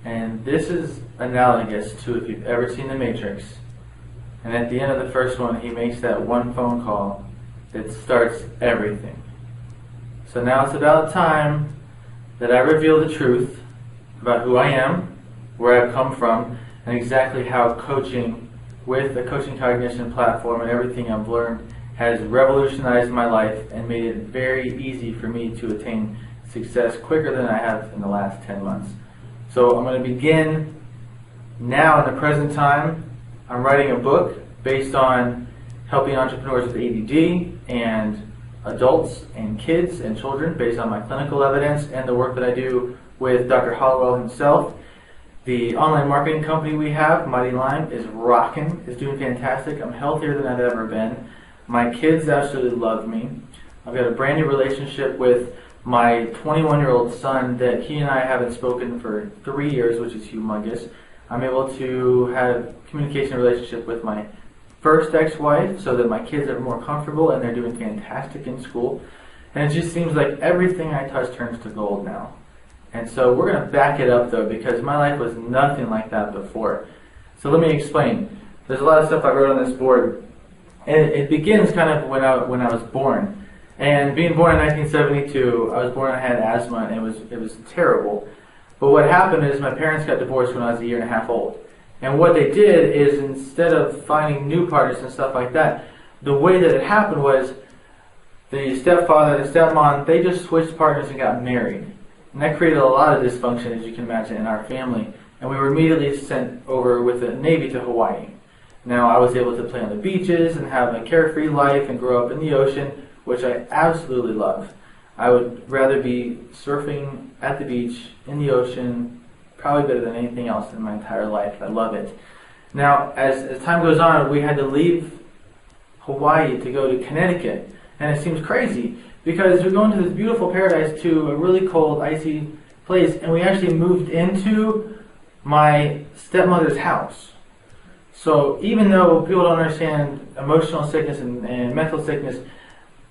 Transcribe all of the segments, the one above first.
And this is analogous to if you've ever seen The Matrix. And at the end of the first one, he makes that one phone call that starts everything. So now it's about time that I reveal the truth about who I am, where I've come from, and exactly how coaching with the coaching cognition platform and everything I've learned has revolutionized my life and made it very easy for me to attain success quicker than I have in the last 10 months. So I'm going to begin now in the present time. I'm writing a book based on helping entrepreneurs with ADD and adults and kids and children based on my clinical evidence and the work that I do with Dr. Hollowell himself. The online marketing company we have, Mighty Lime, is rocking, is doing fantastic. I'm healthier than I've ever been. My kids absolutely love me. I've got a brand new relationship with my 21-year-old son that he and I haven't spoken for 3 years, which is humongous. I'm able to have communication relationship with my first ex-wife so that my kids are more comfortable and they're doing fantastic in school. And it just seems like everything I touch turns to gold now. And so we're going to back it up though, because my life was nothing like that before. So let me explain. There's a lot of stuff I wrote on this board. And it begins kind of when I was born. And being born in 1972, I was born, I had asthma, and it was terrible. But what happened is my parents got divorced when I was 1.5 years old. And what they did is, instead of finding new partners and stuff like that, the way that it happened was the stepfather and the stepmom, they just switched partners and got married. And that created a lot of dysfunction, as you can imagine, in our family. And we were immediately sent over with the Navy to Hawaii. Now, I was able to play on the beaches and have a carefree life and grow up in the ocean, which I absolutely love. I would rather be surfing at the beach, in the ocean, probably better than anything else in my entire life. I love it. Now, as time goes on, we had to leave Hawaii to go to Connecticut. And it seems crazy, because we're going to this beautiful paradise to a really cold, icy place, and we actually moved into my stepmother's house. So even though people don't understand emotional sickness and mental sickness,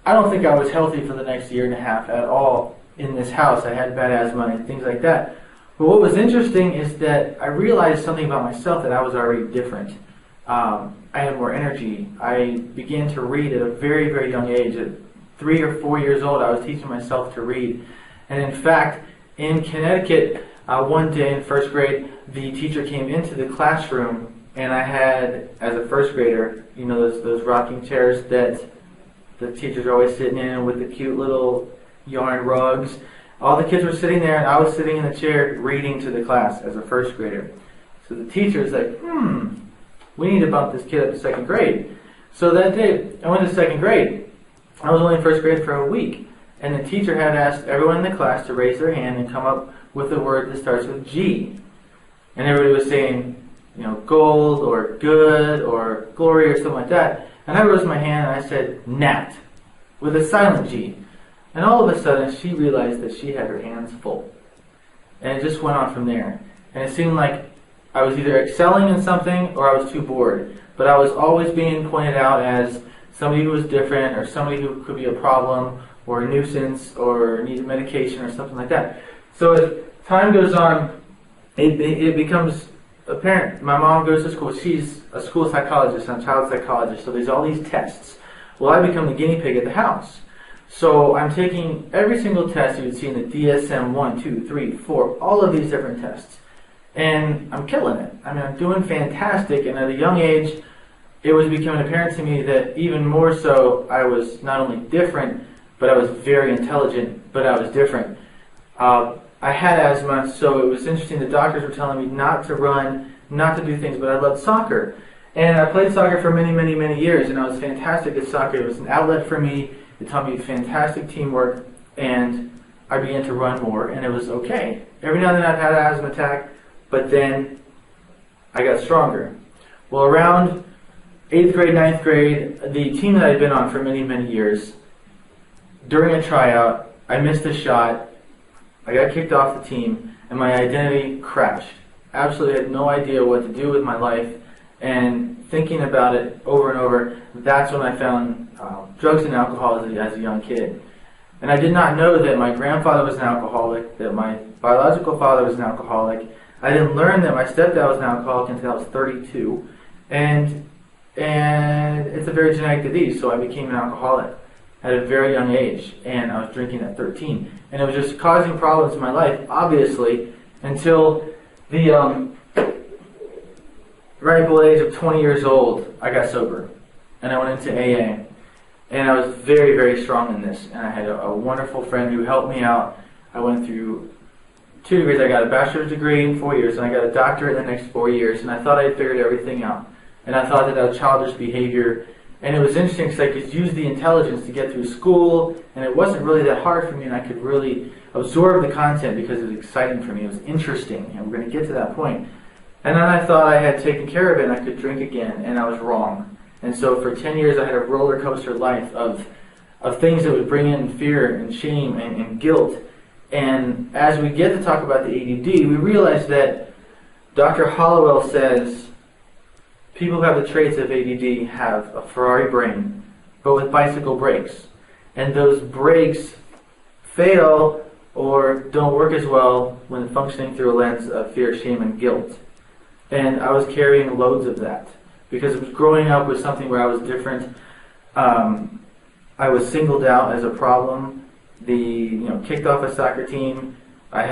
I don't think I was healthy for the next 1.5 years at all in this house. I had bad asthma and things like that. But what was interesting is that I realized something about myself, that I was already different. I had more energy. I began to read at a very, very young age. At 3 or 4 years old, I was teaching myself to read. And in fact, in Connecticut, one day in first grade, the teacher came into the classroom, and I had, as a first grader, you know, those rocking chairs that the teachers are always sitting in with the cute little yarn rugs. All the kids were sitting there, and I was sitting in the chair reading to the class as a first grader. So the teacher's like, we need to bump this kid up to second grade. So that day, I went to second grade. I was only in first grade for a week. And the teacher had asked everyone in the class to raise their hand and come up with a word that starts with G. And everybody was saying, you know, gold or good or glory or something like that. And I raised my hand and I said, gnat, with a silent G. And all of a sudden, she realized that she had her hands full. And it just went on from there. And it seemed like I was either excelling in something or I was too bored. But I was always being pointed out as somebody who was different, or somebody who could be a problem or a nuisance or needed medication or something like that. So as time goes on, it becomes apparent. My mom goes to school. She's a school psychologist and a child psychologist. So there's all these tests. Well, I become the guinea pig at the house. So I'm taking every single test you would see in the DSM-1, 2, 3, 4, all of these different tests. And I'm killing it. I mean, I'm doing fantastic. And at a young age, it was becoming apparent to me that even more so, I was not only different, but I was very intelligent, but I was different. I had asthma, so it was interesting. The doctors were telling me not to run, not to do things, but I loved soccer. And I played soccer for many, many, many years, and I was fantastic at soccer. It was an outlet for me. It taught me fantastic teamwork, and I began to run more, and it was okay. Every now and then I've had an asthma attack, but then I got stronger. Well, around 8th grade, 9th grade, the team that I'd been on for many, many years, during a tryout, I missed a shot. I got kicked off the team, and my identity crashed. Absolutely had no idea what to do with my life, and thinking about it over and over, that's when I found drugs and alcohol as a young kid. And I did not know that my grandfather was an alcoholic, that my biological father was an alcoholic. I didn't learn that my stepdad was an alcoholic until I was 32, and it's a very genetic disease, so I became an alcoholic at a very young age, and I was drinking at 13. And it was just causing problems in my life, obviously, until the ripe old age of 20 years old, I got sober. And I went into AA. And I was very, very strong in this. And I had a wonderful friend who helped me out. I went through 2 degrees. I got a bachelor's degree in 4 years, and I got a doctorate in the next 4 years. And I thought I had figured everything out. And I thought that was childish behavior. And it was interesting because I could use the intelligence to get through school, and it wasn't really that hard for me, and I could really absorb the content because it was exciting for me. It was interesting, and we're going to get to that point. And then I thought I had taken care of it and I could drink again, and I was wrong. And so for 10 years I had a roller coaster life of things that would bring in fear and shame and guilt. And as we get to talk about the ADD, we realize that Dr. Hollowell says people who have the traits of ADD have a Ferrari brain, but with bicycle brakes. And those brakes fail or don't work as well when functioning through a lens of fear, shame, and guilt. And I was carrying loads of that because it was growing up with something where I was different. I was singled out as a problem. Kicked off a soccer team. I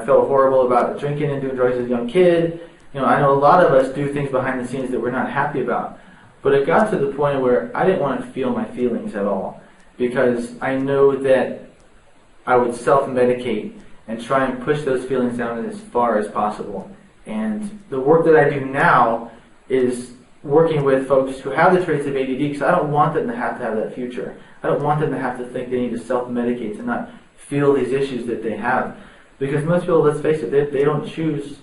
felt horrible about drinking and doing drugs as a young kid. I know a lot of us do things behind the scenes that we're not happy about. But it got to the point where I didn't want to feel my feelings at all because I know that I would self-medicate and try and push those feelings down as far as possible. And the work that I do now is working with folks who have the traits of ADD because I don't want them to have that future. I don't want them to have to think they need to self-medicate to not feel these issues that they have. Because most people, let's face it, they don't choose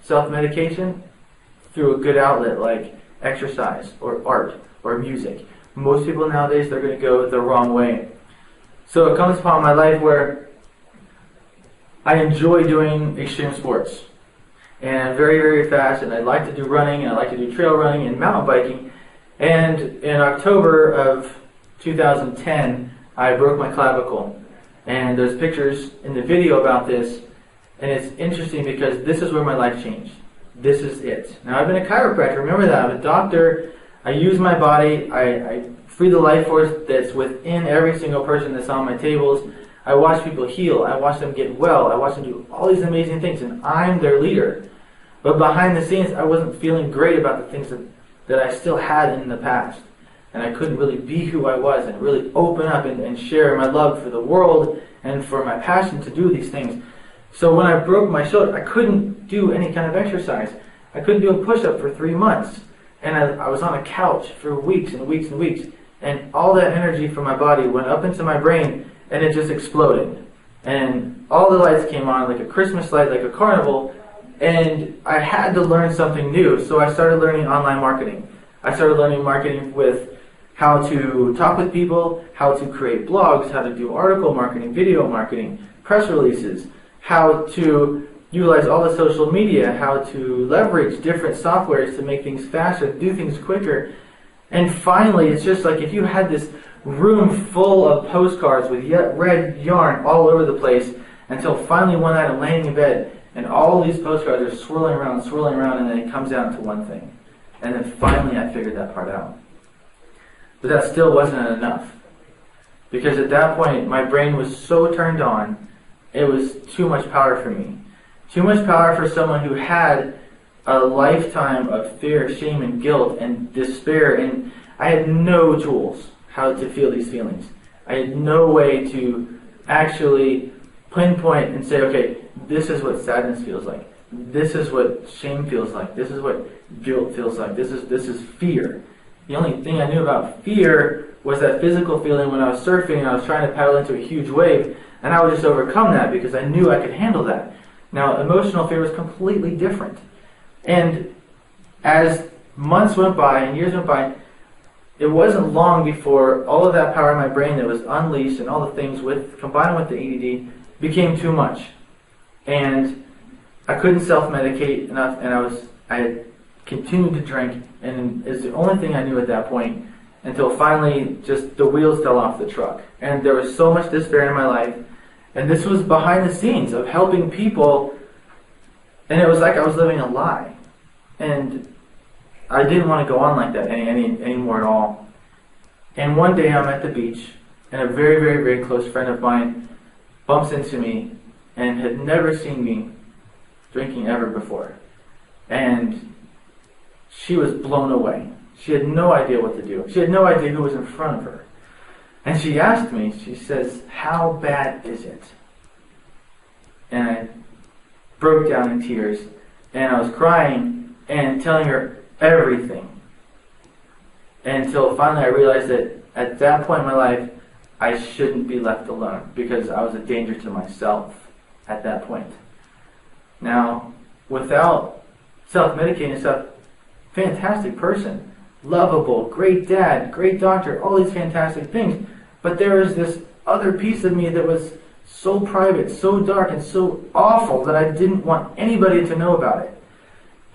self-medication through a good outlet like exercise or art or music. Most people nowadays, they're going to go the wrong way. So it comes upon my life where I enjoy doing extreme sports. And I'm very, very fast, and I like to do running, and I like to do trail running and mountain biking. And in October of 2010, I broke my clavicle. And there's pictures in the video about this, and it's interesting because this is where my life changed. This is it. Now, I've been a chiropractor. Remember that. I'm a doctor. I use my body. I free the life force that's within every single person that's on my tables. I watch people heal. I watch them get well. I watch them do all these amazing things, and I'm their leader. But behind the scenes, I wasn't feeling great about the things that I still had in the past. And I couldn't really be who I was and really open up and share my love for the world and for my passion to do these things. So when I broke my shoulder, I couldn't do any kind of exercise. I couldn't do a push-up for 3 months. And I was on a couch for weeks and weeks and weeks. And all that energy from my body went up into my brain, and it just exploded. And all the lights came on, like a Christmas light, like a carnival. And I had to learn something new, so I started learning online marketing. I started learning marketing with how to talk with people, how to create blogs, how to do article marketing, video marketing, press releases, how to utilize all the social media, how to leverage different softwares to make things faster, do things quicker. And finally, it's just like if you had this room full of postcards with red yarn all over the place until finally one night I'm laying in bed and all these postcards are swirling around, and then it comes down to one thing. And then finally I figured that part out. But that still wasn't enough. Because at that point, my brain was so turned on, it was too much power for me. Too much power for someone who had a lifetime of fear, shame, and guilt, and despair, and I had no tools how to feel these feelings. I had no way to actually pinpoint and say, okay, this is what sadness feels like. This is what shame feels like. This is what guilt feels like. This is fear. The only thing I knew about fear was that physical feeling when I was surfing and I was trying to paddle into a huge wave, and I would just overcome that because I knew I could handle that. Now, emotional fear was completely different. And as months went by and years went by, it wasn't long before all of that power in my brain that was unleashed and all the things combined with the ADD became too much. And I couldn't self-medicate enough, and I had continued to drink, and it's the only thing I knew at that point until finally just the wheels fell off the truck. And there was so much despair in my life, And this was behind the scenes of helping people, and it was like I was living a lie. And I didn't want to go on like that anymore at all. And one day I'm at the beach, and a very, very, very close friend of mine bumps into me and had never seen me drinking ever before. And she was blown away. She had no idea what to do. She had no idea who was in front of her. And she asked me, she says, "How bad is it?" And I broke down in tears, and I was crying and telling her everything. Until finally I realized that at that point in my life, I shouldn't be left alone, because I was a danger to myself at that point. Now, without self-medicating and stuff, fantastic person, lovable, great dad, great doctor, all these fantastic things. But there was this other piece of me that was so private, so dark, and so awful that I didn't want anybody to know about it.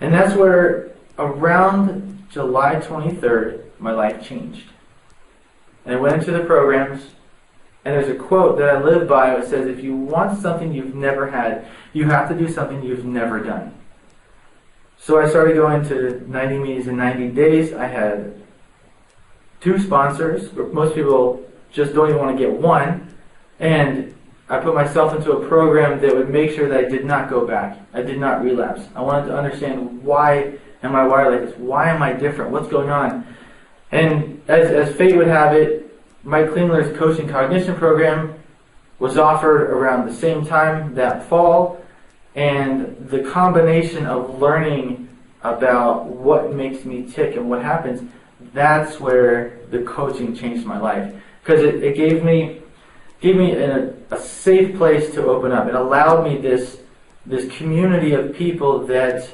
And that's where around July 23rd, my life changed. And I went into the programs, and there's a quote that I live by. It says, if you want something you've never had, you have to do something you've never done. So I started going to 90 meetings in 90 days. I had 2 sponsors. Most people just don't even want to get one. And I put myself into a program that would make sure that I did not go back. I did not relapse. I wanted to understand, why am I wired like this? Why am I different? What's going on? And as fate would have it, Mike Klingler's coaching cognition program was offered around the same time that fall. And the combination of learning about what makes me tick and what happens, that's where the coaching changed my life. Because it gave me a safe place to open up. It allowed me this community of people that,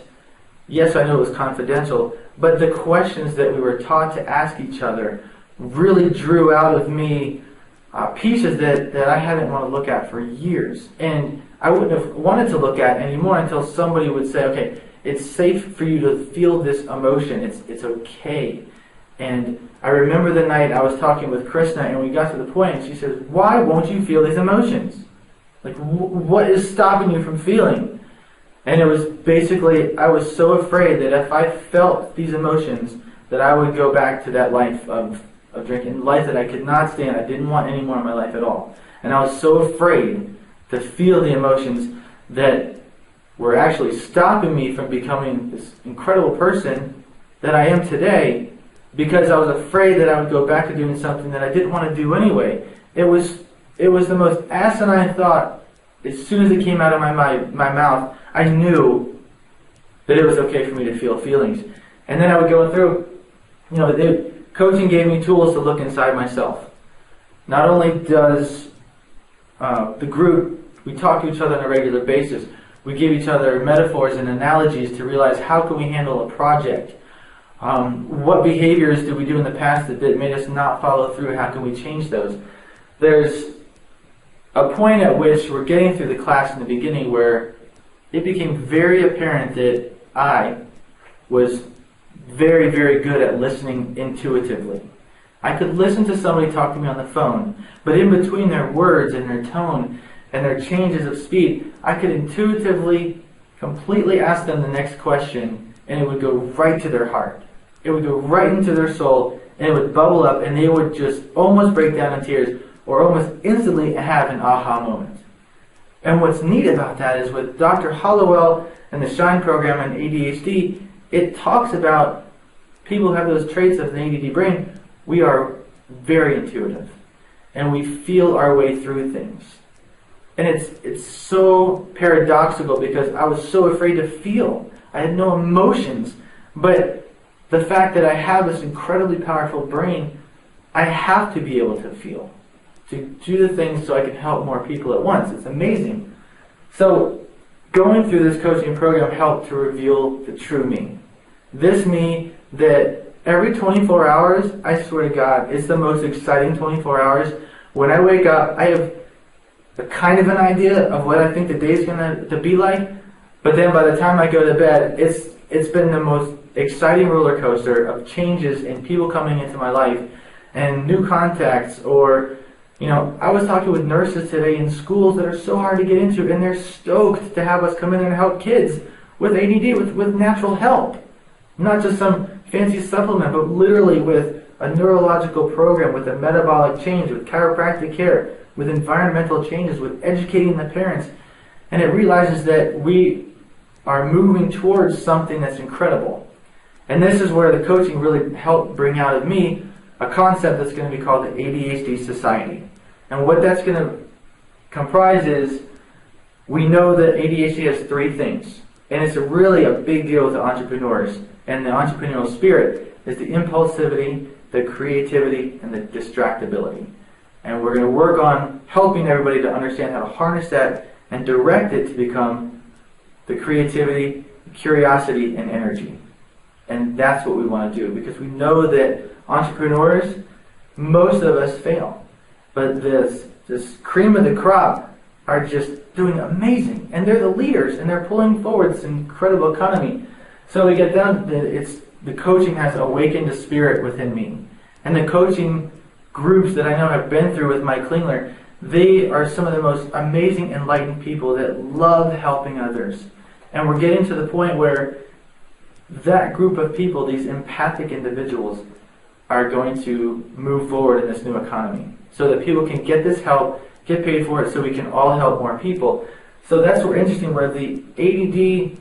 yes, I know it was confidential, but the questions that we were taught to ask each other really drew out of me pieces that I hadn't want to look at for years. And I wouldn't have wanted to look at anymore until somebody would say, okay, it's safe for you to feel this emotion. It's okay. And I remember the night I was talking with Krishna, and we got to the point, and she says, why won't you feel these emotions? Like, what is stopping you from feeling? And it was basically, I was so afraid that if I felt these emotions, that I would go back to that life of drinking, life that I could not stand. I didn't want any more in my life at all. And I was so afraid to feel the emotions that were actually stopping me from becoming this incredible person that I am today, because I was afraid that I would go back to doing something that I didn't want to do anyway. It was the most asinine thought. As soon as it came out of my mouth, I knew that it was okay for me to feel feelings. And then I would go through, coaching gave me tools to look inside myself. Not only does the group, we talk to each other on a regular basis, we give each other metaphors and analogies to realize how can we handle a project. What behaviors did we do in the past that made us not follow through? How can we change those? There's a point at which we're getting through the class in the beginning where it became very apparent that I was very, very good at listening intuitively. I could listen to somebody talk to me on the phone, but in between their words and their tone and their changes of speed, I could intuitively, completely ask them the next question, and it would go right to their heart. It would go right into their soul, and it would bubble up, and they would just almost break down in tears, or almost instantly have an aha moment. And what's neat about that is with Dr. Hollowell and the SHINE program on ADHD, it talks about people who have those traits of the ADD brain. We are very intuitive, and we feel our way through things. And it's so paradoxical, because I was so afraid to feel. I had no emotions, but the fact that I have this incredibly powerful brain, I have to be able to feel, to do the things so I can help more people at once. It's amazing. So going through this coaching program helped to reveal the true me. This me that every 24 hours, I swear to God, it's the most exciting 24 hours. When I wake up, I have a kind of an idea of what I think the day's going to be like, but then by the time I go to bed, it's been the most exciting roller coaster of changes and people coming into my life and new contacts or You know, I was talking with nurses today in schools that are so hard to get into, and they're stoked to have us come in and help kids with ADD, with natural help. Not just some fancy supplement, but literally with a neurological program, with a metabolic change, with chiropractic care, with environmental changes, with educating the parents. And it realizes that we are moving towards something that's incredible. And this is where the coaching really helped bring out of me a concept that's going to be called the ADHD Society. And what that's going to comprise is, we know that ADHD has three things. And it's really a big deal with the entrepreneurs. And the entrepreneurial spirit is the impulsivity, the creativity, and the distractibility. And we're going to work on helping everybody to understand how to harness that and direct it to become the creativity, curiosity, and energy. And that's what we want to do, because we know that entrepreneurs, most of us fail. But this cream of the crop are just doing amazing. And they're the leaders, and they're pulling forward this incredible economy. So we get down to the coaching has awakened a spirit within me. And the coaching groups that I know have been through with Mike Klingler, they are some of the most amazing, enlightened people that love helping others. And we're getting to the point where that group of people, these empathic individuals, are going to move forward in this new economy, so that people can get this help, get paid for it, so we can all help more people. So that's what's interesting, where the ADD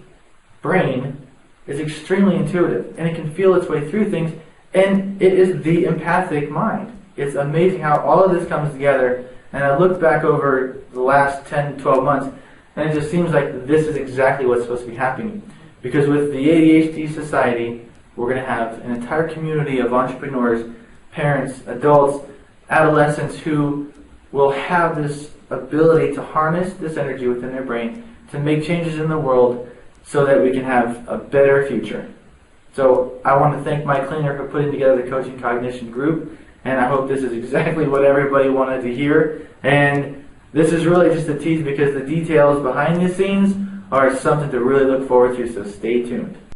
brain is extremely intuitive, and it can feel its way through things, and it is the empathic mind. It's amazing how all of this comes together, and I look back over the last 10, 12 months, and it just seems like this is exactly what's supposed to be happening. Because with the ADHD Society, we're going to have an entire community of entrepreneurs, parents, adults, adolescents who will have this ability to harness this energy within their brain to make changes in the world so that we can have a better future. So I want to thank Mike Klingler for putting together the Coaching Cognition group, and I hope this is exactly what everybody wanted to hear. And this is really just a tease, because the details behind the scenes are something to really look forward to, so stay tuned.